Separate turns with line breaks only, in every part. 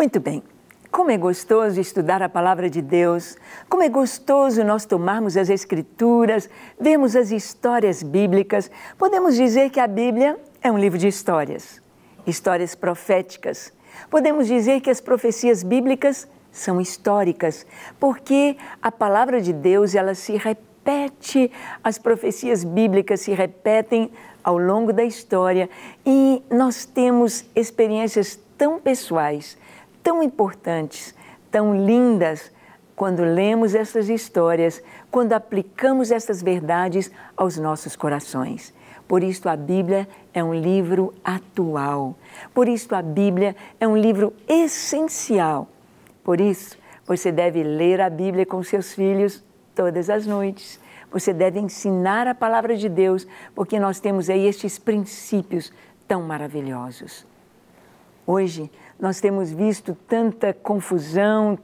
Muito bem. Como é gostoso estudar a Palavra de Deus, como é gostoso nós tomarmos as Escrituras, vermos as histórias bíblicas. Podemos dizer que a Bíblia é um livro de histórias, histórias proféticas. Podemos dizer que as profecias bíblicas são históricas, porque a Palavra de Deus, ela se repete, as profecias bíblicas se repetem ao longo da história e nós temos experiências tão pessoais, tão importantes, tão lindas, quando lemos essas histórias, quando aplicamos essas verdades aos nossos corações. Por isso a Bíblia é um livro atual, por isso a Bíblia é um livro essencial. Por isso, você deve ler a Bíblia com seus filhos todas as noites. Você deve ensinar a palavra de Deus, porque nós temos aí estes princípios tão maravilhosos. Hoje, nós temos visto tanta confusão,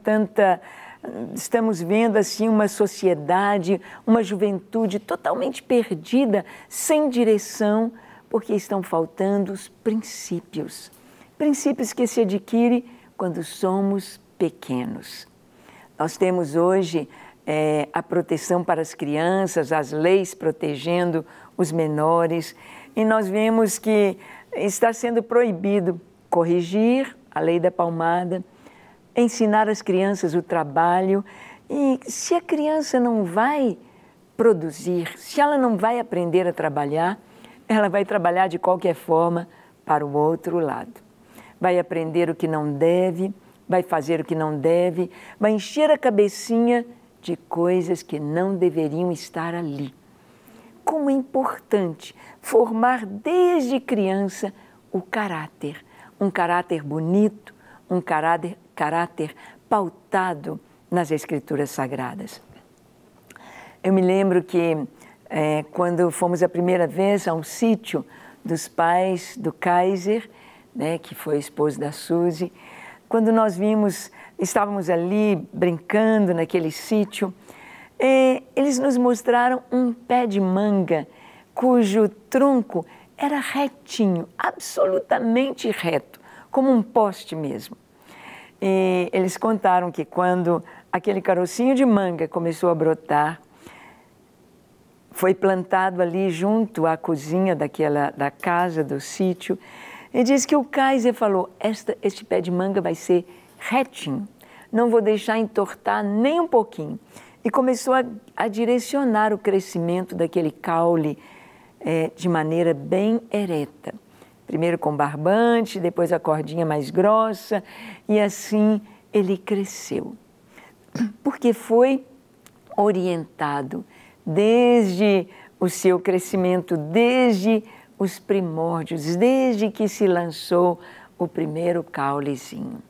estamos vendo assim uma sociedade, uma juventude totalmente perdida, sem direção, porque estão faltando os princípios. Princípios que se adquirem quando somos pequenos. Nós temos hoje a proteção para as crianças, as leis protegendo os menores, e nós vemos que está sendo proibido corrigir a lei da palmada, ensinar às crianças o trabalho, e se a criança não vai produzir, se ela não vai aprender a trabalhar, ela vai trabalhar de qualquer forma para o outro lado. Vai aprender o que não deve, vai fazer o que não deve, vai encher a cabecinha de coisas que não deveriam estar ali. Como é importante formar desde criança o caráter, um caráter bonito, um caráter pautado nas Escrituras Sagradas. Eu me lembro que quando fomos a primeira vez a um sítio dos pais do Kaiser, que foi esposo da Suzy, quando nós estávamos ali brincando naquele sítio, eles nos mostraram um pé de manga cujo tronco era retinho, absolutamente reto, como um poste mesmo. E eles contaram que quando aquele carocinho de manga começou a brotar, foi plantado ali junto à cozinha da casa, do sítio, e diz que o Kaiser falou, este pé de manga vai ser retinho, não vou deixar entortar nem um pouquinho. E começou a direcionar o crescimento daquele caule de maneira bem ereta. Primeiro com barbante, depois a cordinha mais grossa, e assim ele cresceu. Porque foi orientado desde o seu crescimento, desde os primórdios, desde que se lançou o primeiro caulezinho.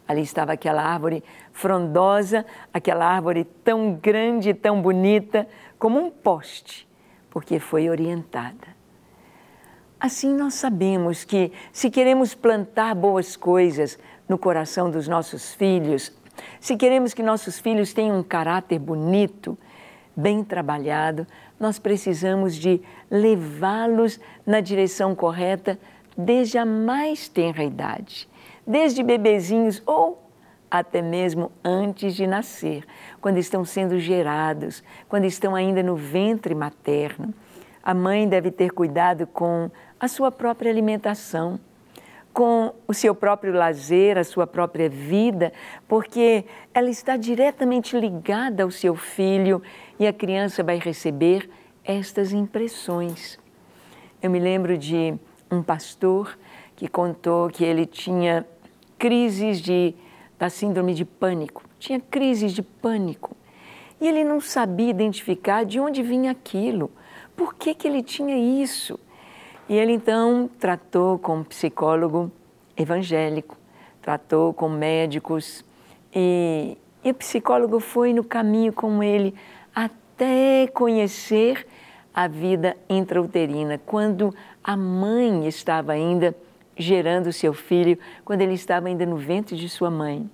Ali estava aquela árvore frondosa, aquela árvore tão grande, tão bonita, como um poste, porque foi orientada. Assim nós sabemos que se queremos plantar boas coisas no coração dos nossos filhos, se queremos que nossos filhos tenham um caráter bonito, bem trabalhado, nós precisamos de levá-los na direção correta desde a mais tenra idade, desde bebezinhos ou até mesmo antes de nascer, quando estão sendo gerados, quando estão ainda no ventre materno. A mãe deve ter cuidado com a sua própria alimentação, com o seu próprio lazer, a sua própria vida, porque ela está diretamente ligada ao seu filho e a criança vai receber estas impressões. Eu me lembro de um pastor que contou que ele tinha crises da síndrome de pânico, tinha crises de pânico, e ele não sabia identificar de onde vinha aquilo, por que ele tinha isso. E ele então tratou com um psicólogo evangélico, tratou com médicos, e o psicólogo foi no caminho com ele até conhecer a vida intrauterina, quando a mãe estava ainda gerando seu filho, quando ele estava ainda no ventre de sua mãe.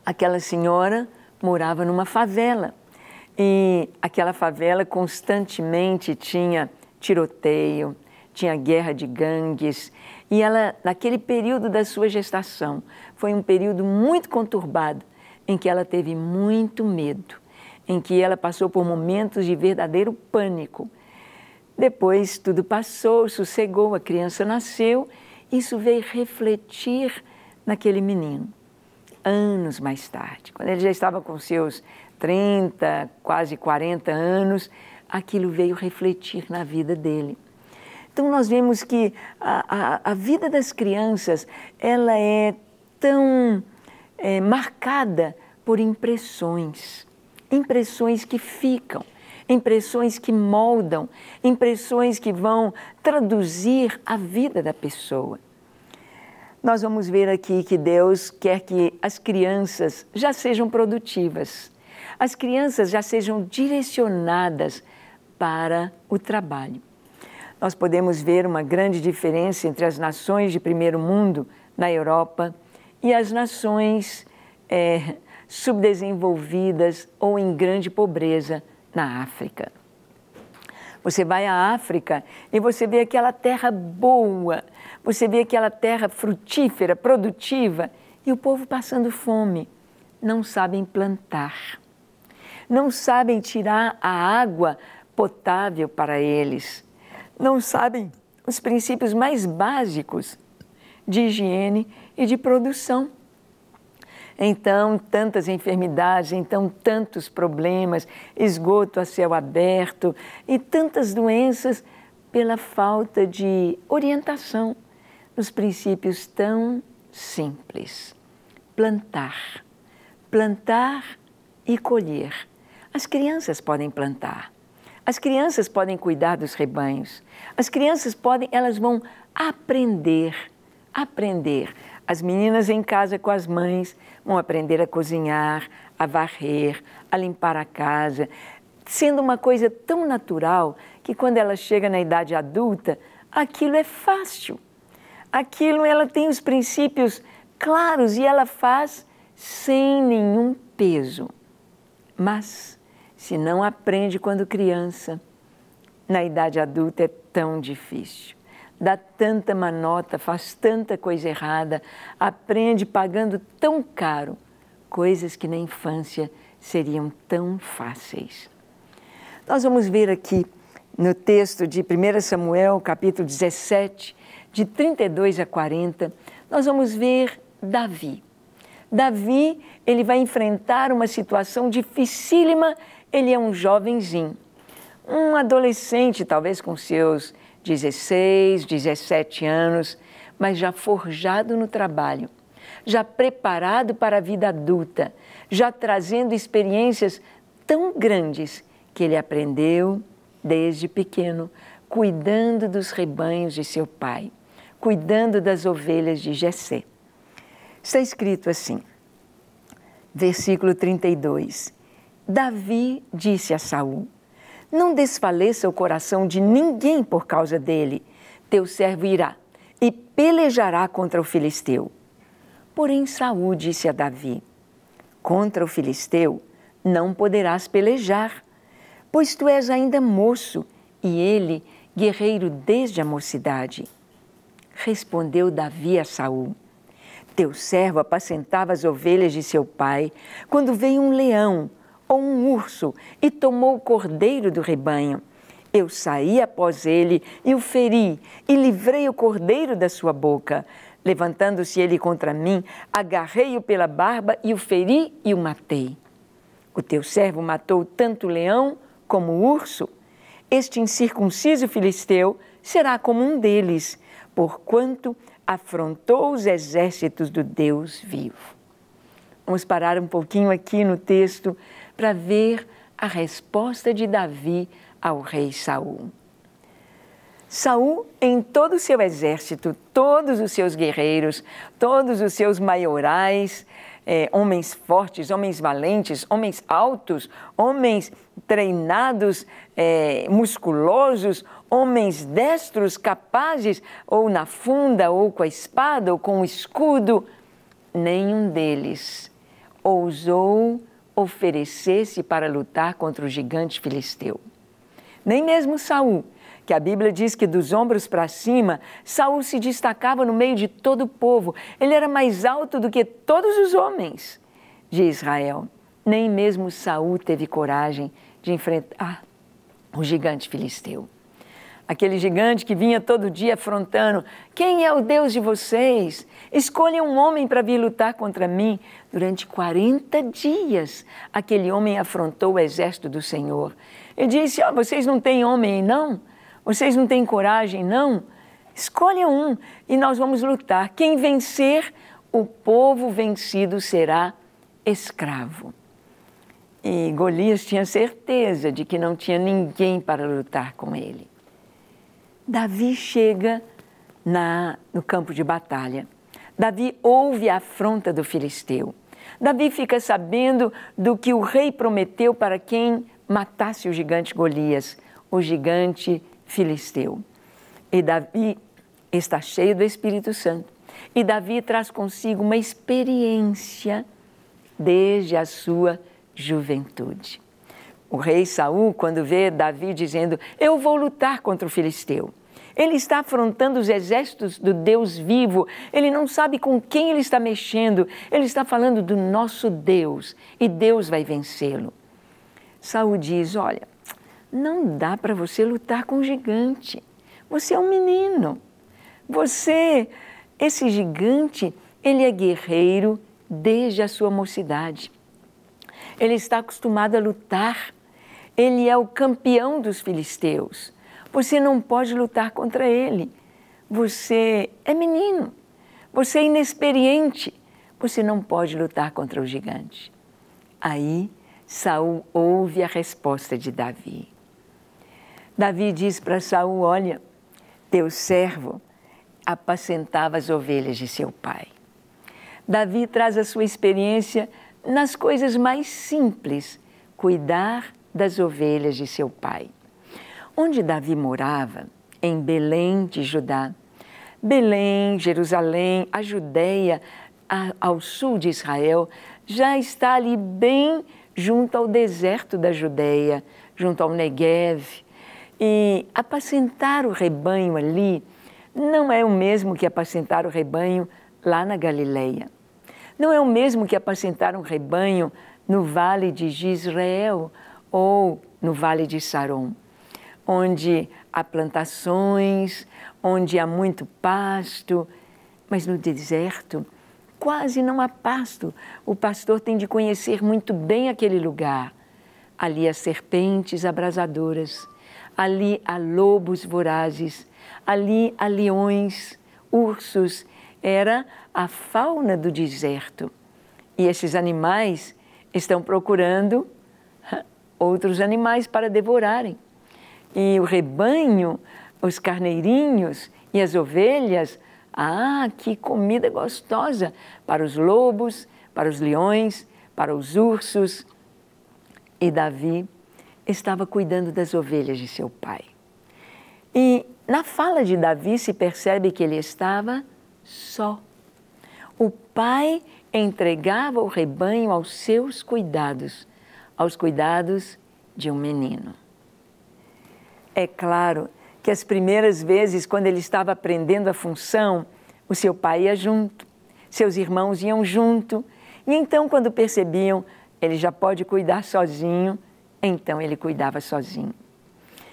Aquela senhora morava numa favela, e aquela favela constantemente tinha tiroteio, tinha guerra de gangues, e ela, naquele período da sua gestação, foi um período muito conturbado, em que ela teve muito medo, em que ela passou por momentos de verdadeiro pânico. Depois tudo passou, sossegou, a criança nasceu, isso veio refletir naquele menino. Anos mais tarde, quando ele já estava com seus 30, quase 40 anos, aquilo veio refletir na vida dele. Então nós vemos que a vida das crianças, ela é tão marcada por impressões, impressões que ficam, impressões que moldam, impressões que vão traduzir a vida da pessoa. Nós vamos ver aqui que Deus quer que as crianças já sejam produtivas, as crianças já sejam direcionadas para o trabalho. Nós podemos ver uma grande diferença entre as nações de primeiro mundo na Europa e as nações subdesenvolvidas ou em grande pobreza na África. Você vai à África e você vê aquela terra boa, você vê aquela terra frutífera, produtiva, e o povo passando fome. Não sabem plantar, não sabem tirar a água potável para eles, não sabem os princípios mais básicos de higiene e de produção. Então, tantas enfermidades, então tantos problemas, esgoto a céu aberto e tantas doenças pela falta de orientação nos princípios tão simples. Plantar, plantar e colher. As crianças podem plantar, as crianças podem cuidar dos rebanhos, as crianças elas vão aprender. As meninas em casa com as mães vão aprender a cozinhar, a varrer, a limpar a casa, sendo uma coisa tão natural que quando ela chega na idade adulta, aquilo é fácil. Aquilo ela tem os princípios claros e ela faz sem nenhum peso. Mas, se não aprende quando criança, na idade adulta é tão difícil. Dá tanta manota, faz tanta coisa errada, aprende pagando tão caro, coisas que na infância seriam tão fáceis. Nós vamos ver aqui no texto de 1 Samuel, capítulo 17, de 32 a 40, nós vamos ver Davi. Davi, ele vai enfrentar uma situação dificílima, ele é um jovenzinho, um adolescente, talvez com seus 16, 17 anos, mas já forjado no trabalho, já preparado para a vida adulta, já trazendo experiências tão grandes que ele aprendeu desde pequeno, cuidando dos rebanhos de seu pai, cuidando das ovelhas de Jessé. Está escrito assim, versículo 32, Davi disse a Saul, não desfaleça o coração de ninguém por causa dele. Teu servo irá e pelejará contra o filisteu. Porém Saul disse a Davi, contra o filisteu não poderás pelejar, pois tu és ainda moço e ele guerreiro desde a mocidade. Respondeu Davi a Saul, teu servo apacentava as ovelhas de seu pai, quando veio um leão ou um urso e tomou o cordeiro do rebanho. Eu saí após ele e o feri e livrei o cordeiro da sua boca. Levantando-se ele contra mim, agarrei-o pela barba e o feri e o matei. O teu servo matou tanto o leão como o urso. Este incircunciso filisteu será como um deles, porquanto afrontou os exércitos do Deus vivo. Vamos parar um pouquinho aqui no texto para ver a resposta de Davi ao rei Saul. Saul, em todo o seu exército, todos os seus guerreiros, todos os seus maiorais, homens fortes, homens valentes, homens altos, homens treinados, musculosos, homens destros, capazes, ou na funda, ou com a espada, ou com o escudo, nenhum deles ousou oferecer-se para lutar contra o gigante filisteu. Nem mesmo Saul, que a Bíblia diz que dos ombros para cima, Saul se destacava no meio de todo o povo. Ele era mais alto do que todos os homens de Israel. Nem mesmo Saul teve coragem de enfrentar o gigante filisteu. Aquele gigante que vinha todo dia afrontando: quem é o Deus de vocês? Escolha um homem para vir lutar contra mim. Durante 40 dias, aquele homem afrontou o exército do Senhor. Ele disse: vocês não têm homem, não? Vocês não têm coragem, não? Escolha um e nós vamos lutar. Quem vencer, o povo vencido será escravo. E Golias tinha certeza de que não tinha ninguém para lutar com ele. Davi chega no campo de batalha. Davi ouve a afronta do filisteu. Davi fica sabendo do que o rei prometeu para quem matasse o gigante Golias, o gigante filisteu. E Davi está cheio do Espírito Santo. E Davi traz consigo uma experiência desde a sua juventude. O rei Saul, quando vê Davi dizendo: eu vou lutar contra o filisteu, ele está afrontando os exércitos do Deus vivo, ele não sabe com quem ele está mexendo, ele está falando do nosso Deus e Deus vai vencê-lo. Saul diz: olha, não dá para você lutar com o gigante, você é um menino, esse gigante, ele é guerreiro desde a sua mocidade, ele está acostumado a lutar, ele é o campeão dos filisteus. Você não pode lutar contra ele. Você é menino, você é inexperiente, você não pode lutar contra o gigante. Aí Saul ouve a resposta de Davi. Davi diz para Saul: olha, teu servo apacentava as ovelhas de seu pai. Davi traz a sua experiência nas coisas mais simples, cuidar das ovelhas de seu pai. Onde Davi morava, em Belém de Judá, Belém, Jerusalém, a Judéia, ao sul de Israel, já está ali bem junto ao deserto da Judéia, junto ao Neguev. E apacentar o rebanho ali não é o mesmo que apacentar o rebanho lá na Galileia. Não é o mesmo que apacentar um rebanho no vale de Jezreel ou no vale de Saron, onde há plantações, onde há muito pasto, mas no deserto quase não há pasto. O pastor tem de conhecer muito bem aquele lugar. Ali há serpentes abrasadoras, ali há lobos vorazes, ali há leões, ursos. Era a fauna do deserto. E esses animais estão procurando outros animais para devorarem. E o rebanho, os carneirinhos e as ovelhas, que comida gostosa para os lobos, para os leões, para os ursos. E Davi estava cuidando das ovelhas de seu pai. E na fala de Davi se percebe que ele estava só. O pai entregava o rebanho aos seus cuidados, aos cuidados de um menino. É claro que as primeiras vezes, quando ele estava aprendendo a função, o seu pai ia junto, seus irmãos iam junto, e então, quando percebiam, ele já pode cuidar sozinho, então ele cuidava sozinho.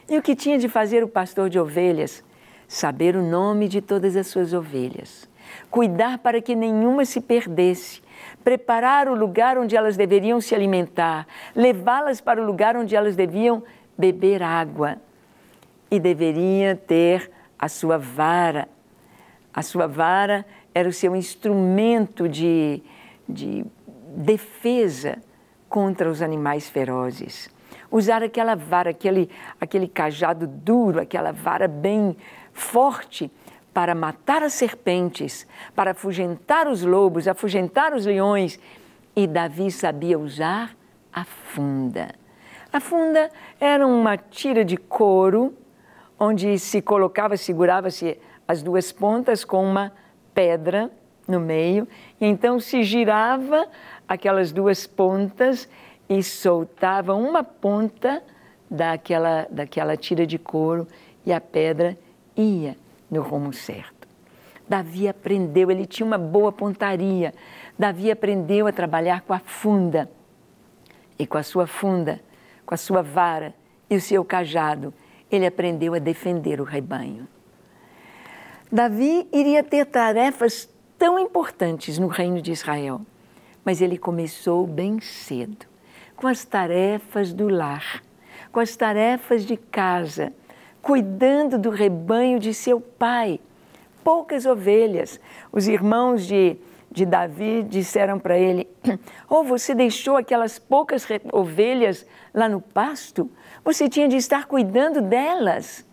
E o que tinha de fazer o pastor de ovelhas? Saber o nome de todas as suas ovelhas, cuidar para que nenhuma se perdesse, preparar o lugar onde elas deveriam se alimentar, levá-las para o lugar onde elas deviam beber água. E deveria ter a sua vara. A sua vara era o seu instrumento de defesa contra os animais ferozes. Usar aquela vara, aquele cajado duro, aquela vara bem forte para matar as serpentes, para afugentar os lobos, afugentar os leões. E Davi sabia usar a funda. A funda era uma tira de couro, onde se colocava, segurava-se as duas pontas com uma pedra no meio, e então se girava aquelas duas pontas e soltava uma ponta daquela tira de couro e a pedra ia no rumo certo. Davi aprendeu, ele tinha uma boa pontaria. Davi aprendeu a trabalhar com a funda. E com a sua funda, com a sua vara e o seu cajado, ele aprendeu a defender o rebanho. Davi iria ter tarefas tão importantes no reino de Israel, mas ele começou bem cedo, com as tarefas do lar, com as tarefas de casa, cuidando do rebanho de seu pai. Poucas ovelhas. Os irmãos de Davi disseram para ele: "Oh, você deixou aquelas poucas ovelhas lá no pasto? Você tinha de estar cuidando delas."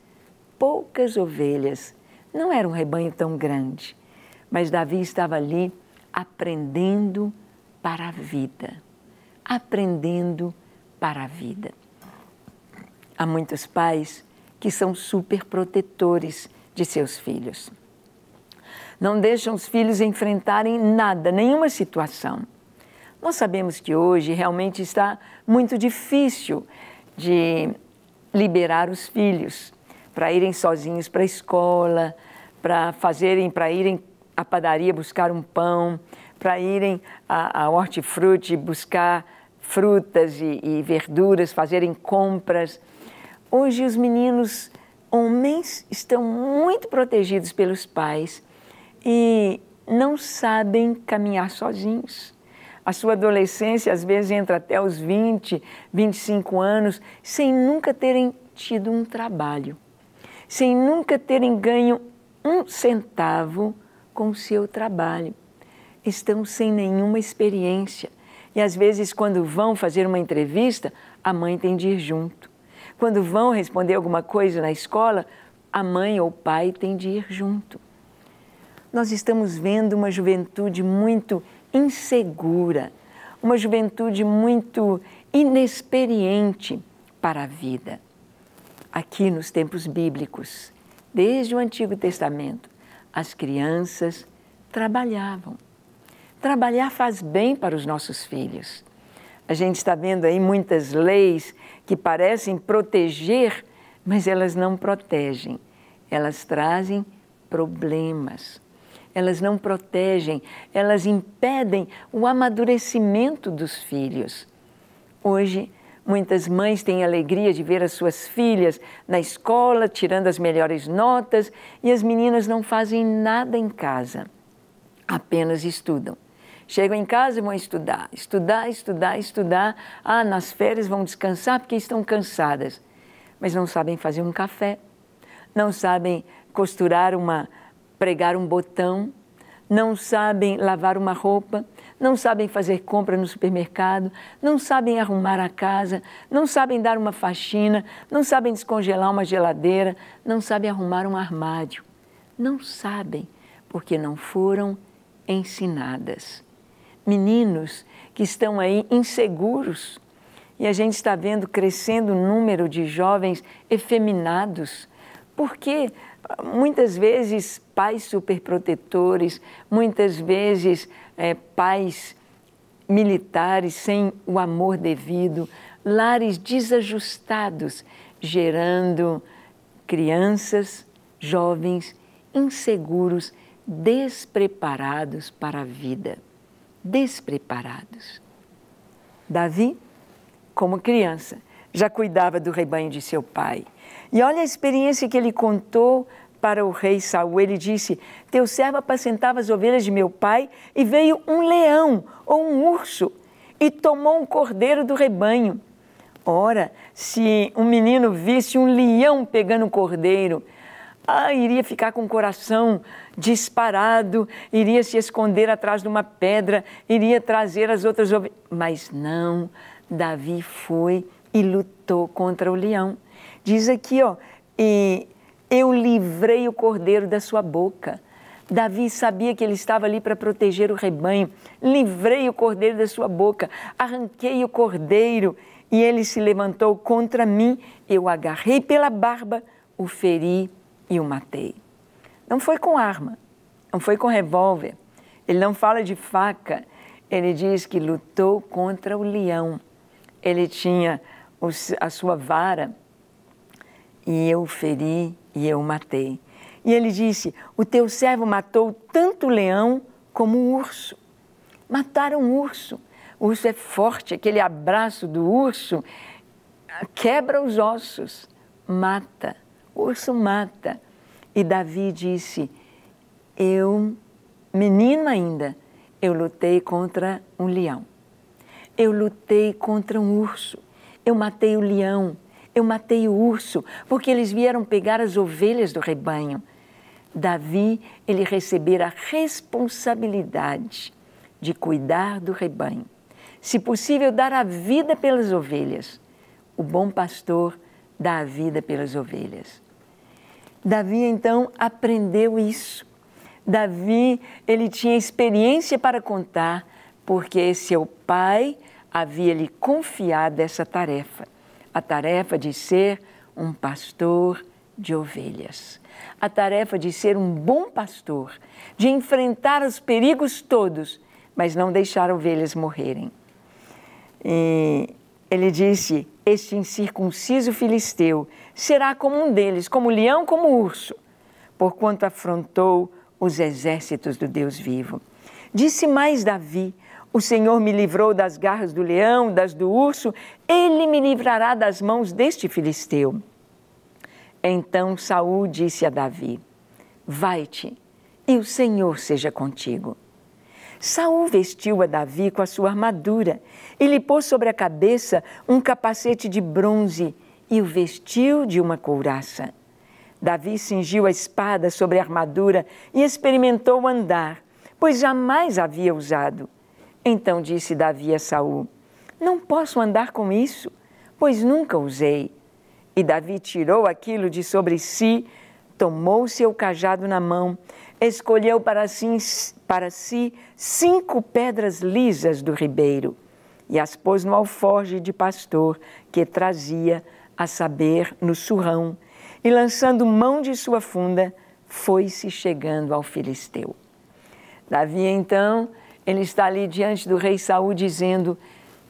Poucas ovelhas. Não era um rebanho tão grande, mas Davi estava ali aprendendo para a vida. Aprendendo para a vida. Há muitos pais que são super protetores de seus filhos. Não deixam os filhos enfrentarem nada, nenhuma situação. Nós sabemos que hoje realmente está muito difícil de liberar os filhos para irem sozinhos para a escola, para irem à padaria buscar um pão, para irem à hortifruti buscar frutas e verduras, fazerem compras. Hoje os meninos homens estão muito protegidos pelos pais e não sabem caminhar sozinhos. A sua adolescência às vezes entra até os 20, 25 anos sem nunca terem tido um trabalho, sem nunca terem ganho um centavo com o seu trabalho. Estão sem nenhuma experiência e às vezes quando vão fazer uma entrevista, a mãe tem de ir junto. Quando vão responder alguma coisa na escola, a mãe ou o pai tem de ir junto. Nós estamos vendo uma juventude muito insegura, uma juventude muito inexperiente para a vida. Aqui nos tempos bíblicos, desde o Antigo Testamento, as crianças trabalhavam. Trabalhar faz bem para os nossos filhos. A gente está vendo aí muitas leis que parecem proteger, mas elas não protegem. Elas trazem problemas. Elas não protegem, elas impedem o amadurecimento dos filhos. Hoje, muitas mães têm a alegria de ver as suas filhas na escola, tirando as melhores notas, e as meninas não fazem nada em casa, apenas estudam. Chegam em casa e vão estudar. Ah, nas férias vão descansar porque estão cansadas. Mas não sabem fazer um café, não sabem pregar um botão, não sabem lavar uma roupa, não sabem fazer compra no supermercado, não sabem arrumar a casa, não sabem dar uma faxina, não sabem descongelar uma geladeira, não sabem arrumar um armário. Não sabem, porque não foram ensinadas. Meninos que estão aí inseguros, e a gente está vendo crescendo o número de jovens efeminados, porque muitas vezes pais superprotetores, muitas vezes pais militares sem o amor devido, lares desajustados, gerando crianças, jovens inseguros, despreparados para a vida. Despreparados. Davi, como criança, já cuidava do rebanho de seu pai. E olha a experiência que ele contou para o rei Saul. Ele disse: "Teu servo apacentava as ovelhas de meu pai e veio um leão ou um urso e tomou um cordeiro do rebanho." Ora, se um menino visse um leão pegando um cordeiro, iria ficar com o coração disparado, iria se esconder atrás de uma pedra, iria trazer as outras ovelhas. Mas não, Davi foi e lutou contra o leão. Diz aqui, e eu livrei o cordeiro da sua boca. Davi sabia que ele estava ali para proteger o rebanho. Livrei o cordeiro da sua boca, arranquei o cordeiro e ele se levantou contra mim. Eu o agarrei pela barba, o feri e o matei. Não foi com arma, não foi com revólver. Ele não fala de faca, ele diz que lutou contra o leão. Ele tinha a sua vara e eu o feri e eu o matei. E ele disse, o teu servo matou tanto o leão como o urso. Mataram o urso. O urso é forte, aquele abraço do urso quebra os ossos, mata. O urso mata. E Davi disse, eu, menino ainda, eu lutei contra um leão. Eu lutei contra um urso. Eu matei o leão. Eu matei o urso, porque eles vieram pegar as ovelhas do rebanho. Davi, ele recebera a responsabilidade de cuidar do rebanho. Se possível, dar a vida pelas ovelhas. O bom pastor dá a vida pelas ovelhas. Davi, então, aprendeu isso. Davi, ele tinha experiência para contar, porque seu pai havia lhe confiado essa tarefa. A tarefa de ser um pastor de ovelhas. A tarefa de ser um bom pastor, de enfrentar os perigos todos, mas não deixar ovelhas morrerem. E ele disse, este incircunciso filisteu será como um deles, como o leão, como o urso, porquanto afrontou os exércitos do Deus vivo. Disse mais Davi, o Senhor me livrou das garras do leão, das do urso, Ele me livrará das mãos deste filisteu. Então Saul disse a Davi, vai-te, e o Senhor seja contigo. Saul vestiu a Davi com a sua armadura e lhe pôs sobre a cabeça um capacete de bronze e o vestiu de uma couraça. Davi cingiu a espada sobre a armadura e experimentou andar, pois jamais havia usado. Então disse Davi a Saul, não posso andar com isso, pois nunca usei. E Davi tirou aquilo de sobre si, tomou seu cajado na mão, escolheu para si 5 pedras lisas do ribeiro e as pôs no alforje de pastor que trazia, a saber, no surrão, e lançando mão de sua funda, foi-se chegando ao filisteu. Davi, então, ele está ali diante do rei Saul dizendo,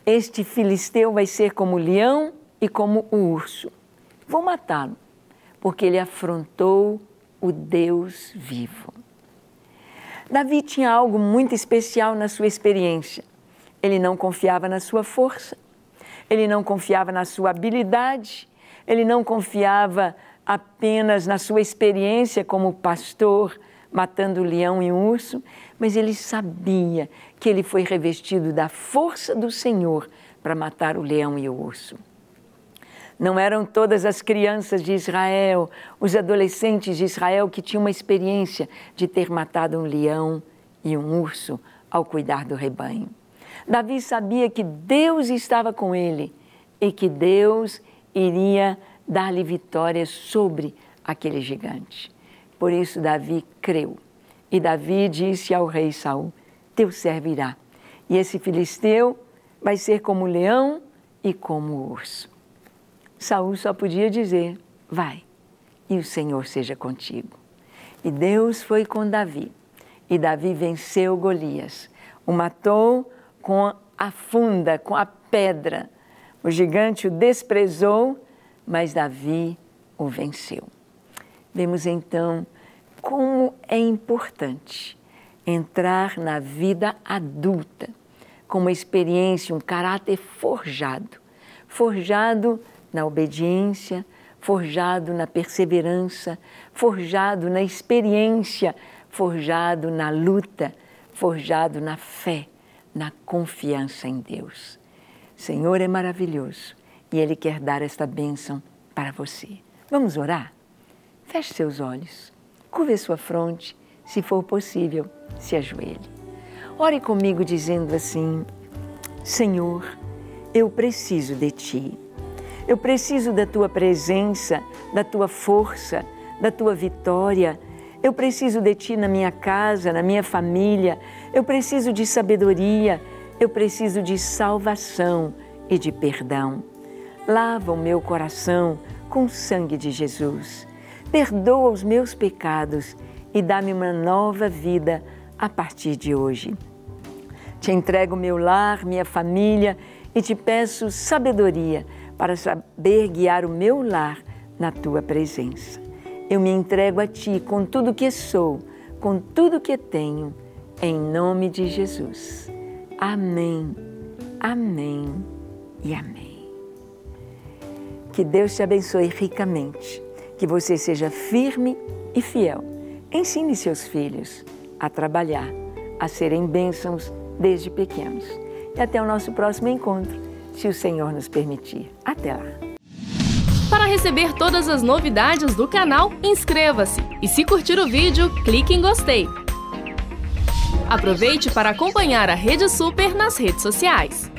este filisteu vai ser como o leão e como o urso. Vou matá-lo, porque ele afrontou o Deus vivo. Davi tinha algo muito especial na sua experiência. Ele não confiava na sua força, ele não confiava na sua habilidade, ele não confiava apenas na sua experiência como pastor, matando o leão e o urso, mas ele sabia que ele foi revestido da força do Senhor para matar o leão e o urso. Não eram todas as crianças de Israel, os adolescentes de Israel que tinham uma experiência de ter matado um leão e um urso ao cuidar do rebanho. Davi sabia que Deus estava com ele e que Deus iria dar-lhe vitória sobre aquele gigante. Por isso Davi creu. E Davi disse ao rei Saul, teu servo irá. E esse filisteu vai ser como o leão e como o urso. Saul só podia dizer, vai, e o Senhor seja contigo. E Deus foi com Davi. E Davi venceu Golias. O matou com a funda, com a pedra. O gigante o desprezou, mas Davi o venceu. Vemos então como é importante entrar na vida adulta com uma experiência, um caráter forjado na obediência, forjado na perseverança, forjado na experiência, forjado na luta, forjado na fé, na confiança em Deus. O Senhor é maravilhoso e Ele quer dar esta bênção para você. Vamos orar? Feche seus olhos, curve sua fronte, se for possível, se ajoelhe. Ore comigo dizendo assim, Senhor, eu preciso de Ti. Eu preciso da Tua presença, da Tua força, da Tua vitória. Eu preciso de Ti na minha casa, na minha família. Eu preciso de sabedoria. Eu preciso de salvação e de perdão. Lava o meu coração com o sangue de Jesus. Perdoa os meus pecados e dá-me uma nova vida a partir de hoje. Te entrego meu lar, minha família e te peço sabedoria para saber guiar o meu lar na Tua presença. Eu me entrego a Ti com tudo que sou, com tudo que tenho, em nome de Jesus. Amém, amém e amém. Que Deus te abençoe ricamente, que você seja firme e fiel. Ensine seus filhos a trabalhar, a serem bênçãos desde pequenos. E até o nosso próximo encontro, se o Senhor nos permitir. Até lá!
Para receber todas as novidades do canal, inscreva-se e, se curtir o vídeo, clique em gostei. Aproveite para acompanhar a Rede Super nas redes sociais.